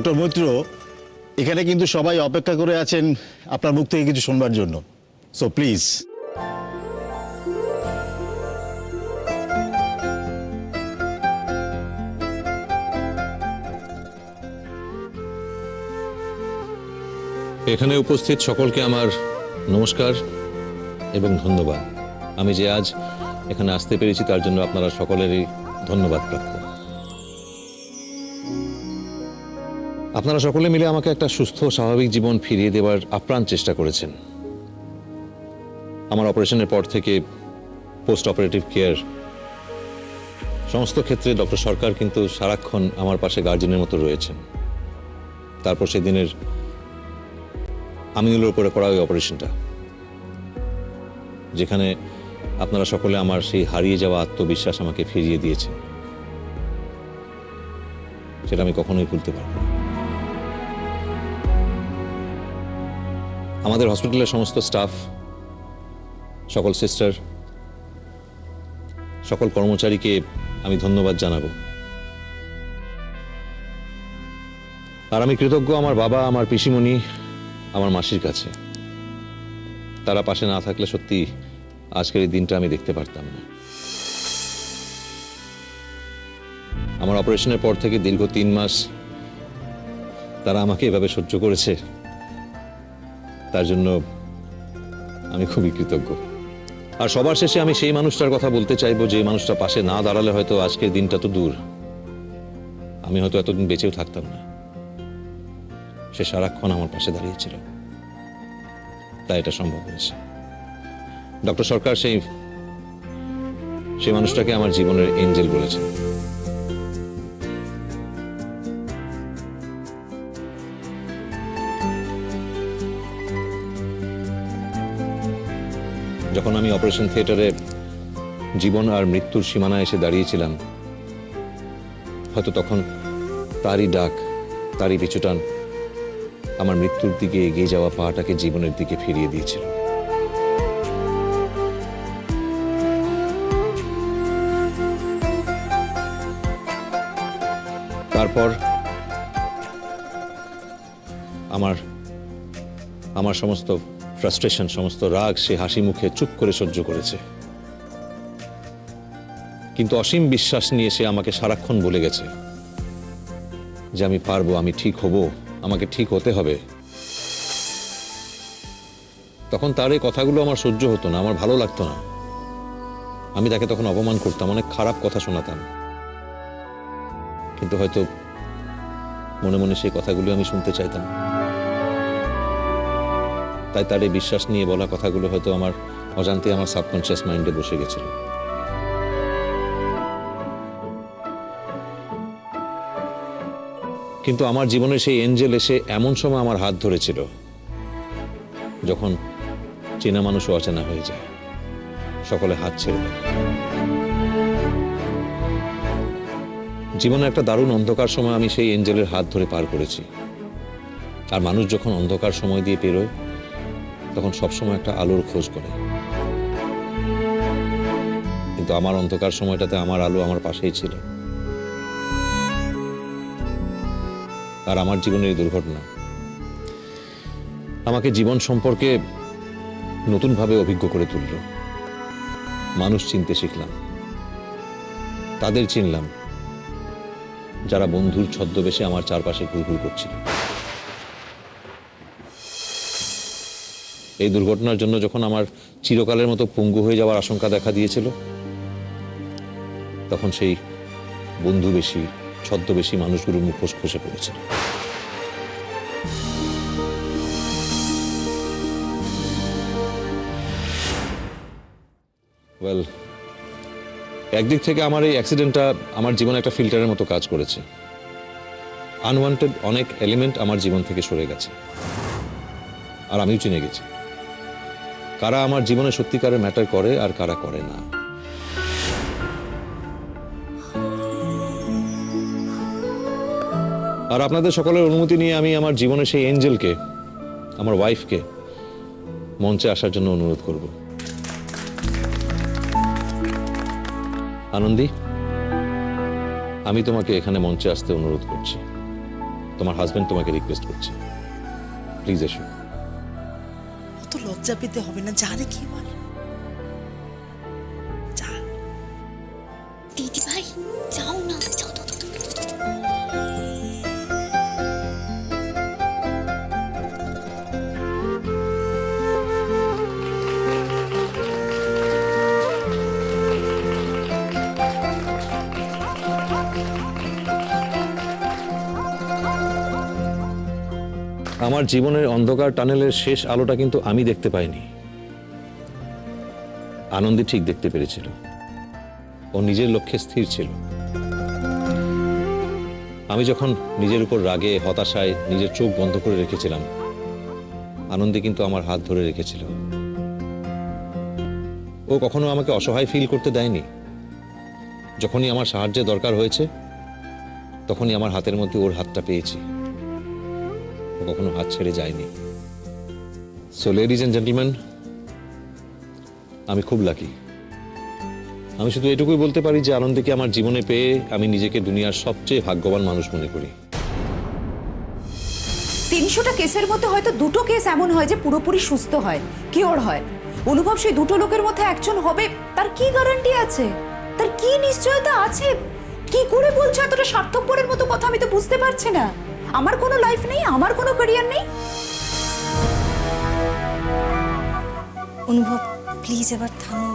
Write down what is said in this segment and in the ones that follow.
Doctor Maitra, এখানে কিন্তু সবাই অপেক্ষা করে আছেন আপনার মুখ থেকে কিছু শুনবার জন্য। So please. এখানে উপস্থিত সকলকে আমার নমস্কার এবং ধন্যবাদ। আমি যে আজ এখানে আসতে পেরেছি তার জন্য আপনারা সকলেরই ধন্যবাদ প্রাপ্য। আপনারা সকলে মিলে আমাকে একটা সুস্থ স্বাভাবিক জীবন ফিরিয়ে দেওয়ার আপ্রাণ চেষ্টা করেছেন। আমার অপারেশনের পর থেকে পোস্ট অপারেটিভ কেয়ার সমস্ত ক্ষেত্রে ডক্টর সরকার কিন্তু সারাক্ষণ আমার পাশে গার্জিয়ানের মতো রয়েছেন। তারপর সেদিনের আমিনুলের উপরে করা ওই অপারেশনটা, যেখানে আপনারা সকলে আমার সেই হারিয়ে যাওয়া আত্মবিশ্বাস আমাকে ফিরিয়ে দিয়েছেন, সেটা আমি কখনোই ভুলতে পারব না। আমাদের হসপিটালের সমস্ত স্টাফ, সকল সিস্টার, সকল কর্মচারীকে আমি ধন্যবাদ জানাবো। আর আমি কৃতজ্ঞ আমার বাবা, আমার পিসিমণি, আমার মাসির কাছে। তারা পাশে না থাকলে সত্যি আজকের এই দিনটা আমি দেখতে পারতাম না। আমার অপারেশনের পর থেকে দীর্ঘ 3 মাস তারা আমাকে এভাবে সহ্য করেছে, তার জন্য আমি খুবই কৃতজ্ঞ। আর সবার শেষে আমি সেই মানুষটার কথা বলতে চাইবো যে মানুষটা পাশে না দাঁড়ালে হয়তো আজকের দিনটা তো দূর, আমি হয়তো এতদিন বেঁচেও থাকতাম না। সে সারাক্ষণ আমার পাশে দাঁড়িয়েছিল, তাই এটা সম্ভব হয়েছে। ডক্টর সরকার সেই মানুষটাকে আমার জীবনের এঞ্জেল বলেছেন। যখন আমি অপারেশন থিয়েটারে জীবন আর মৃত্যুর সীমানায় এসে দাঁড়িয়েছিলাম, হয়তো তখন তারই ডাক, তারই পিছুটান আমার মৃত্যুর দিকে এগিয়ে যাওয়া পাটাকে জীবনের দিকে ফিরিয়ে দিয়েছিল। তারপর আমার সমস্ত ফ্রাস্ট্রেশন, সমস্ত রাগ সে হাসি মুখে চুপ করে সহ্য করেছে। কিন্তু অসীম বিশ্বাস নিয়ে সে আমাকে সারাক্ষণ বলে গেছে যে আমি পারবো, আমি ঠিক হব, আমাকে ঠিক হতে হবে। তখন তার এই কথাগুলো আমার সহ্য হতো না, আমার ভালো লাগতো না। আমি তাকে তখন অপমান করতাম, অনেক খারাপ কথা শোনাতাম। কিন্তু হয়তো মনে মনে সেই কথাগুলো আমি শুনতে চাইতাম। তাই তার এই বিশ্বাস নিয়ে বলা কথাগুলো হয়তো আমার অজান্তে আমার সাবকনশিয়াস মাইন্ডে বসে গেছিল। কিন্তু আমার জীবনে সেই এঞ্জেল এসে এমন সময় আমার হাত ধরেছিল যখন চেনা মানুষও অচেনা হয়ে যায়, সকলে হাত ছেড়ে দেয়। জীবনে একটা দারুণ অন্ধকার সময় আমি সেই এঞ্জেলের হাত ধরে পার করেছি। আর মানুষ যখন অন্ধকার সময় দিয়ে পেরোয় তখন সবসময় একটা আলোর খোঁজ করে, কিন্তু আমার অন্ধকার সময়টাতে আমার আলো আমার পাশেই ছিল। আর আমার জীবনের এই দুর্ঘটনা আমাকে জীবন সম্পর্কে নতুনভাবে অভিজ্ঞ করে তুলল। মানুষ চিনতে শিখলাম, তাদের চিনলাম যারা বন্ধুর ছদ্মবেশে আমার চারপাশে ঘুরঘুর করছিল। এই দুর্ঘটনার জন্য যখন আমার চিরকালের মতো পঙ্গু হয়ে যাওয়ার আশঙ্কা দেখা দিয়েছিল, তখন সেই বন্ধুবেশী, ছদ্মবেশী মানুষগুলোর মুখোশ খসে পড়েছিল। ওয়েল, একদিক থেকে আমার এই অ্যাক্সিডেন্টটা আমার জীবনে একটা ফিল্টারের মতো কাজ করেছে। আনওয়ান্টেড অনেক এলিমেন্ট আমার জীবন থেকে সরে গেছে, আর আমিও চিনে গেছি কারা আমার জীবনে সত্যিকারের ম্যাটার করে আর কারা করে না। আর আপনাদের সকলের অনুমতি নিয়ে আমি আমার জীবনে সেই এঞ্জেলকে, আমার ওয়াইফকে মঞ্চে আসার জন্য অনুরোধ করব। আনন্দী, আমি তোমাকে এখানে মঞ্চে আসতে অনুরোধ করছি। তোমার হাজবেন্ড তোমাকে রিকোয়েস্ট করছে, প্লিজ এসো। অত লজ্জা পেতে হবে না, জানে কি বল। যা। দিদি ভাই যাও না, যাও তো। আমার জীবনের অন্ধকার টানেলের শেষ আলোটা কিন্তু আমি দেখতে পাইনি, আনন্দী ঠিক দেখতে পেরেছিল। ও নিজের লক্ষ্যে স্থির ছিল। আমি যখন নিজের উপর রাগে হতাশায় নিজের চোখ বন্ধ করে রেখেছিলাম, আনন্দী কিন্তু আমার হাত ধরে রেখেছিল। ও কখনো আমাকে অসহায় ফিল করতে দেয়নি। যখনই আমার সাহায্যের দরকার হয়েছে, তখনই আমার হাতের মধ্যে ওর হাতটা পেয়েছি। ও কখনো হাত ছেড়ে যায়নি। সো লেডিজ এন্ড জেন্টলম্যান, আমি খুব লাকি। আমি শুধু এটুকুই বলতে পারি যে আনন্দকে আমার জীবনে পেয়ে আমি নিজেকে দুনিয়ার সবচেয়ে ভাগ্যবান মানুষ মনে করি। 300টা কেসের মধ্যে হয়তো 2টো কেস এমন হয় যে পুরোপুরি সুস্থ হয়, কিওর হয়। অনুভব সেই 2টো লোকের মধ্যে একজন হবে, তার কি গ্যারান্টি আছে? তার কি নিশ্চয়তা আছে? কি করে বলছো এতটা স্বার্থপরের মতো কথা? আমি তো বুঝতে পারছি না। আমার কোনো লাইফ নেই, আমার কোনো ক্যারিয়ার নেই। অনুভব প্লিজ এবার থামো,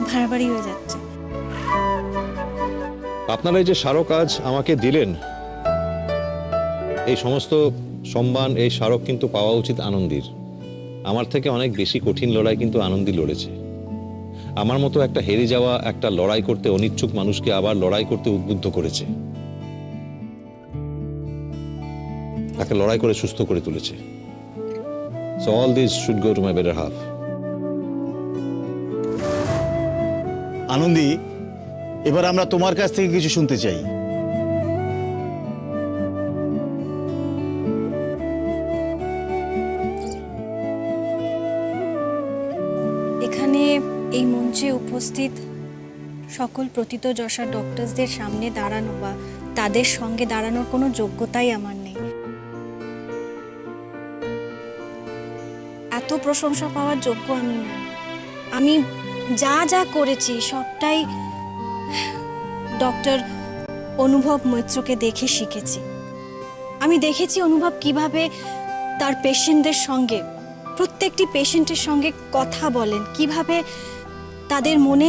বাড়াবাড়ি হয়ে যাচ্ছে। আপনারা এই যে স্মারক আজ আমাকে দিলেন, এই সমস্ত সম্মান, এই স্মারক কিন্তু পাওয়া উচিত আনন্দীর। আমার থেকে অনেক বেশি কঠিন লড়াই কিন্তু আনন্দী লড়েছে। আমার মতো একটা হেরে যাওয়া, একটা লড়াই করতে অনিচ্ছুক মানুষকে আবার লড়াই করতে উদ্বুদ্ধ করেছে, তাকে লড়াই করে সুস্থ করে তুলেছে। So all this should go to my better half. Anandi, এবার আমরা তোমার কাছ থেকে কিছু শুনতে চাই। এখানে এই মঞ্চে উপস্থিত সকল প্রথিতযশা ডক্টরসদের সামনে দাঁড়ানো বা তাদের সঙ্গে দাঁড়ানোর কোনো যোগ্যতাই আমার নেই। এত প্রশংসা পাওয়ার যোগ্য আমি নই। আমি যা যা করেছি সবটাই ডক্টর অনুভব মৈত্রকে দেখে শিখেছি। আমি দেখেছি অনুভব কিভাবে তার পেশেন্টদের সঙ্গে, প্রত্যেকটি পেশেন্টের সঙ্গে কথা বলেন, কিভাবে তাদের মনে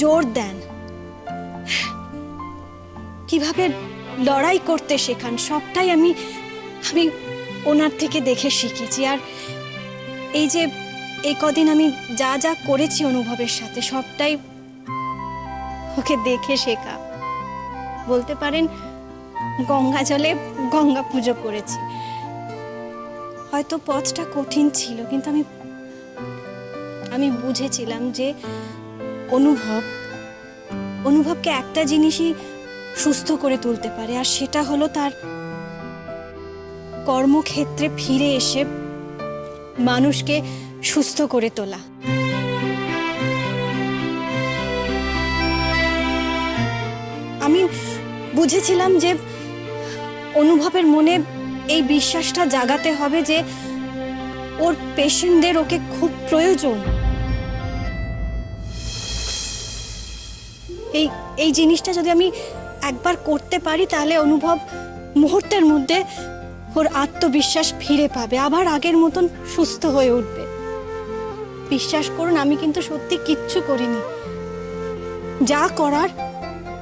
জোর দেন, কিভাবে লড়াই করতে শেখান, সবটাই আমি ওনার থেকে দেখে শিখেছি। আর এই যে এই কদিন আমি যা যা করেছি অনুভবের সাথে, সবটাই ওকে দেখে শেখা। বলতে পারেন গঙ্গা জলে গঙ্গা পুজো করেছি। হয়তো পথটা কঠিন ছিল, কিন্তু আমি বুঝেছিলাম যে অনুভবকে একটা জিনিসই সুস্থ করে তুলতে পারে, আর সেটা হলো তার কর্মক্ষেত্রে ফিরে এসে মানুষকে সুস্থ করে তোলা। আমি বুঝেছিলাম যে অনুভবের মনে এই বিশ্বাসটা জাগাতে হবে যে ওর পেশেন্টদের ওকে খুব প্রয়োজন। এই জিনিসটা যদি আমি একবার করতে পারি, তাহলে অনুভব মুহূর্তের মধ্যে ওর আত্মবিশ্বাস ফিরে পাবে, আবার আগের মতন সুস্থ হয়ে উঠবে। বিশ্বাস করুন, আমি কিন্তু সত্যি কিচ্ছু করিনি। যা করার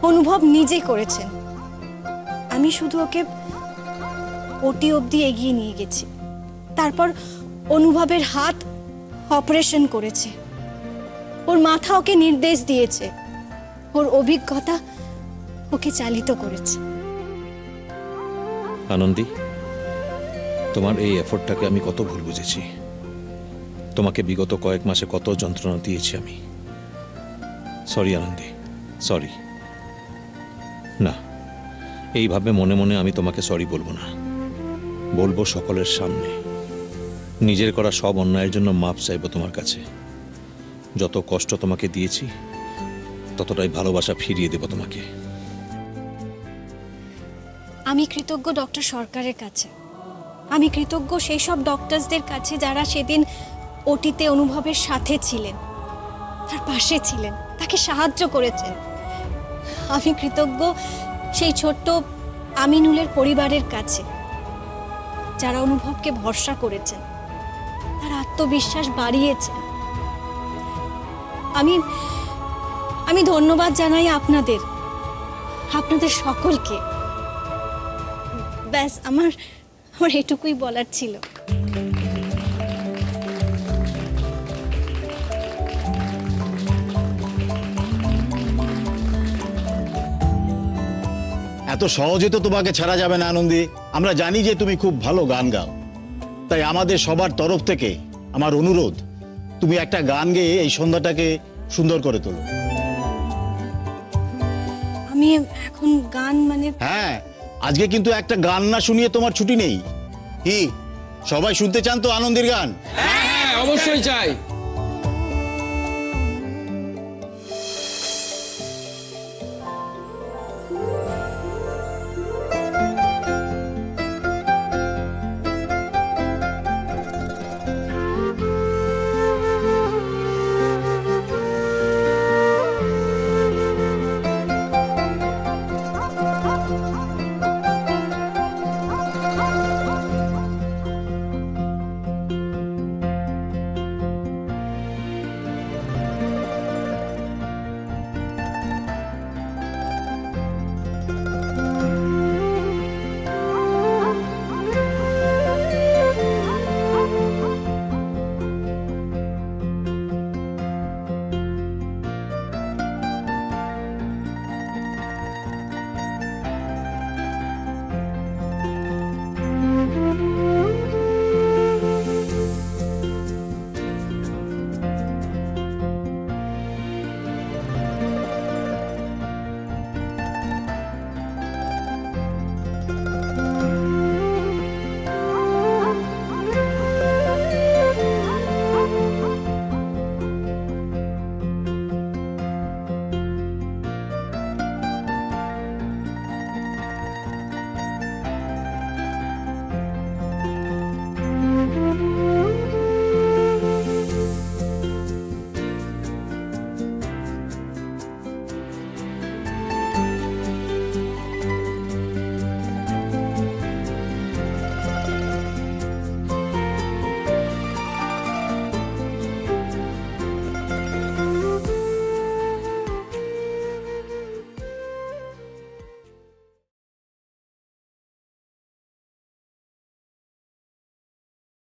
অনুভব নিজে করেছেন। আমি শুধু ওকে ওটি অবধি এগিয়ে নিয়ে গেছি। তারপর অনুভবের হাত অপারেশন করেছে, ওর মাথা ওকে নির্দেশ দিয়েছে, ওর অভিজ্ঞতা ওকে চালিত করেছে। আনন্দী, তোমার এই এফোর্টটাকে আমি কত ভুল বুঝেছি। তোমাকে বিগত কয়েক মাসে কত যন্ত্রণা দিয়েছি আমি। Sorry Anandi, sorry. না, এইভাবে মনে মনে আমি তোমাকে সরি বলবো না, বলবো সকলের সামনে। নিজের করা সব অন্যায়ের জন্য মাপ চাইবো তোমার কাছে। যত কষ্ট তোমাকে দিয়েছি, ততটাই ভালোবাসা ফিরিয়ে দেব তোমাকে। আমি কৃতজ্ঞ ডক্টর সরকারের কাছে, আমি কৃতজ্ঞ সেই সব ডক্টরসদের কাছে যারা সেদিন ওটিতে অনুভবের সাথে ছিলেন, তার পাশে ছিলেন, তাকে সাহায্য করেছেন। আমি কৃতজ্ঞ সেই ছোট্ট আমিনুলের পরিবারের কাছে যারা অনুভবকে ভরসা করেছেন, তার আত্মবিশ্বাস বাড়িয়েছেন। আমি ধন্যবাদ জানাই আপনাদের সকলকে। ব্যাস আমার এটুকুই বলার ছিল। এত সহজে তো তোমাকে ছাড়া যাবে না আনন্দী। আমরা জানি যে তুমি খুব ভালো গান গাও, তাই আমাদের সবার তরফ থেকে আমার অনুরোধ, তুমি একটা গান গেয়ে এই সন্ধ্যাটাকে সুন্দর করে তোলো। আমি এখন গান মানে হ্যাঁ, আজকে কিন্তু একটা গান না শুনিয়ে তোমার ছুটি নেই। কি সবাই শুনতে চান তো আনন্দের গান? হ্যাঁ অবশ্যই চাই।